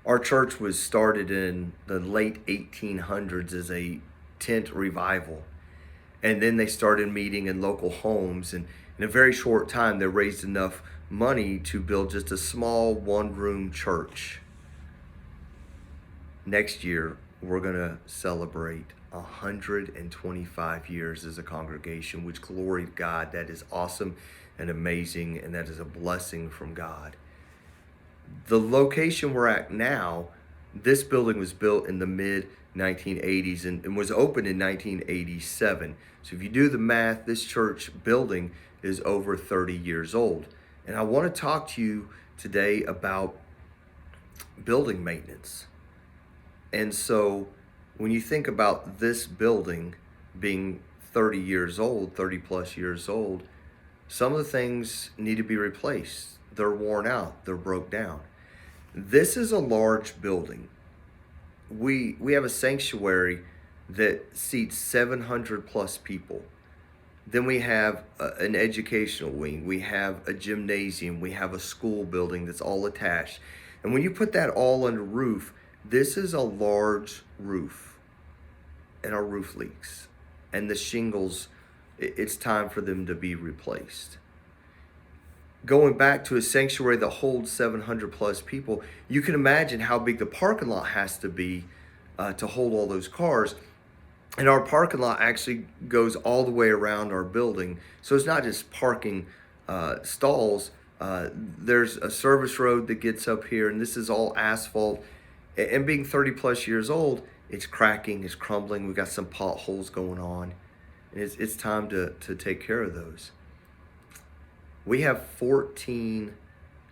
Our church was started in the late 1800s as a tent revival. And then they started meeting in local homes. And in a very short time, they raised enough money to build just a small one-room church. Next year, we're going to celebrate 125 years as a congregation, which glory to God. That is awesome and amazing, and that is a blessing from God. The location we're at now, this building was built in the mid 1980s and was opened in 1987. So if you do the math, this church building is over 30 years old. And I want to talk to you today about building maintenance. And so when you think about this building being 30 years old, 30 plus years old, some of the things need to be replaced. They're worn out, they're broke down. This is a large building. We have a sanctuary that seats 700 plus people. Then we have an educational wing. We have a gymnasium. We have a school building that's all attached. And when you put that all under roof, this is a large roof. And our roof leaks. And the shingles, it's time for them to be replaced. Going back to a sanctuary that holds 700 plus people, you can imagine how big the parking lot has to be to hold all those cars. And our parking lot actually goes all the way around our building. So it's not just parking stalls. There's a service road that gets up here, and this is all asphalt. And being 30 plus years old, it's cracking, it's crumbling. We've got some potholes going on. And it's time to take care of those. We have 14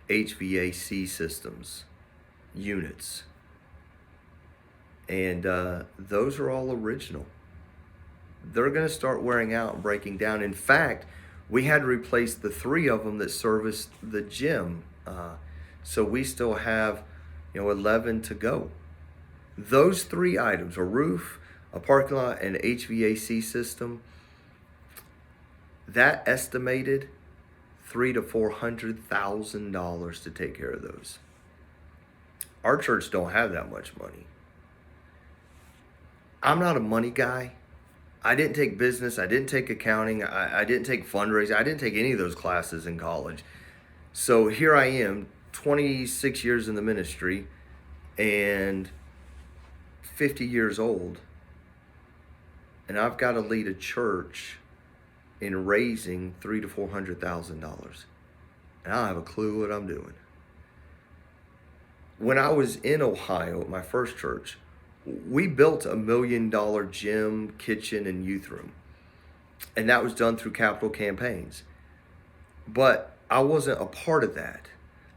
HVAC systems, units, and those are all original. They're going to start wearing out and breaking down. In fact, we had to replace the 3 of them that serviced the gym, so we still have 11 to go. Those 3 items, a roof, a parking lot, and an HVAC system, that estimated $300,000 to $400,000 to take care of those. Our church don't have that much money. I'm not a money guy. I didn't take business. I didn't take accounting. I didn't take fundraising. I didn't take any of those classes in college. So here I am, 26 years in the ministry and 50 years old. And I've got to lead a church in raising $300,000 to $400,000. And I don't have a clue what I'm doing. When I was in Ohio at my first church, we built $1 million gym, kitchen, and youth room. And that was done through capital campaigns. But I wasn't a part of that.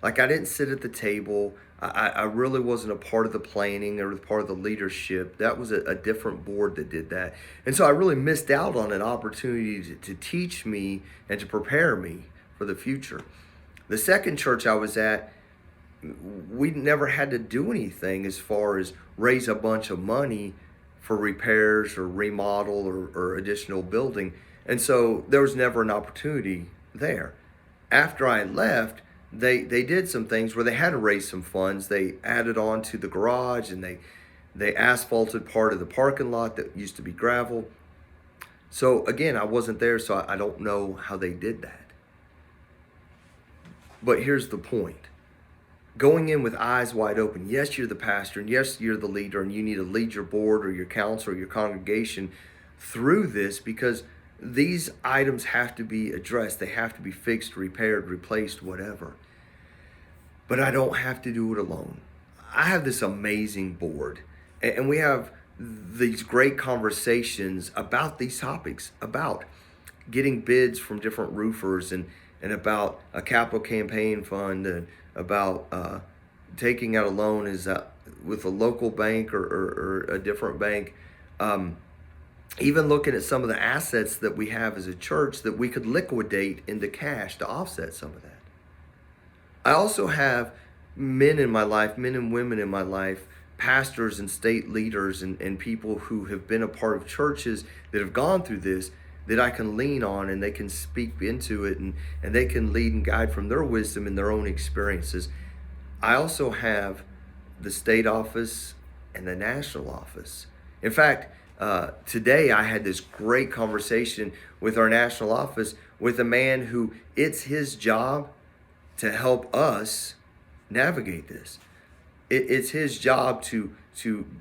Like, I didn't sit at the table. I really wasn't a part of the planning or part of the leadership. That was a different board that did that. And so I really missed out on an opportunity to teach me and to prepare me for the future. The second church I was at, we never had to do anything as far as raise a bunch of money for repairs or remodel or additional building. And so there was never an opportunity there. After I left, they did some things where they had to raise some funds. They added on to the garage, and they asphalted part of the parking lot that used to be gravel. So again, I wasn't there, so I don't know how they did that. But here's the point. Going in with eyes wide open. Yes, you're the pastor, and yes, you're the leader, and you need to lead your board or your council or your congregation through this, because these items have to be addressed. They have to be fixed, repaired, replaced, whatever. But I don't have to do it alone. I have this amazing board, and we have these great conversations about these topics, about getting bids from different roofers, and about a capital campaign fund, and about taking out a loan with a local bank or a different bank. Even looking at some of the assets that we have as a church that we could liquidate into cash to offset some of that. I also have men in my life, men and women in my life, pastors and state leaders and people who have been a part of churches that have gone through this, that I can lean on, and they can speak into it, and they can lead and guide from their wisdom and their own experiences. I also have the state office and the national office. In fact, today I had this great conversation with our national office with a man who it's his job to help us navigate this. It's his job to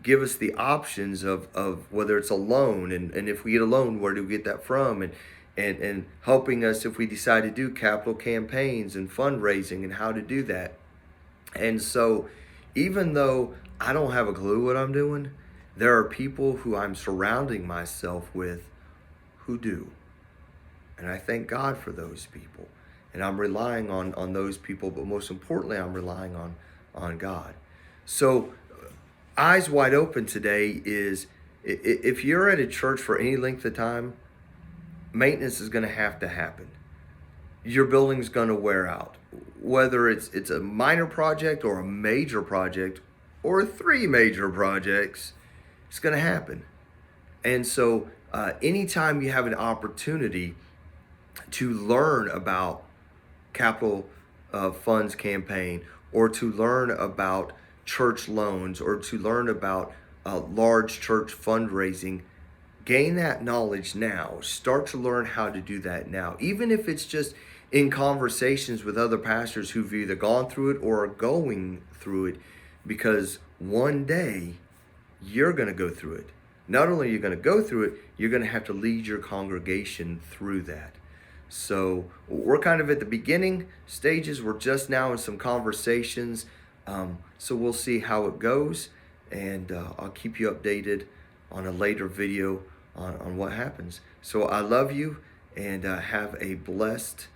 give us the options of whether it's a loan, and if we get a loan, where do we get that from, and helping us if we decide to do capital campaigns and fundraising and how to do that. And so even though I don't have a clue what I'm doing, there are people who I'm surrounding myself with who do. And I thank God for those people. And I'm relying on those people, but most importantly, I'm relying on God. So eyes wide open today is, if you're at a church for any length of time, maintenance is going to have to happen. Your building's going to wear out. Whether it's a minor project or a major project or 3 major projects, it's going to happen. And so anytime you have an opportunity to learn about capital funds campaign, or to learn about church loans, or to learn about large church fundraising, gain that knowledge now. Start to learn how to do that now, even if it's just in conversations with other pastors who've either gone through it or are going through it, because one day you're going to go through it. Not only are you going to go through it, you're going to have to lead your congregation through that. So we're kind of at the beginning stages. We're just now in some conversations. So we'll see how it goes, and I'll keep you updated on a later video on what happens. So I love you, and have a blessed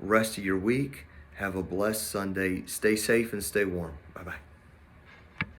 rest of your week. Have a blessed Sunday. Stay safe and stay warm.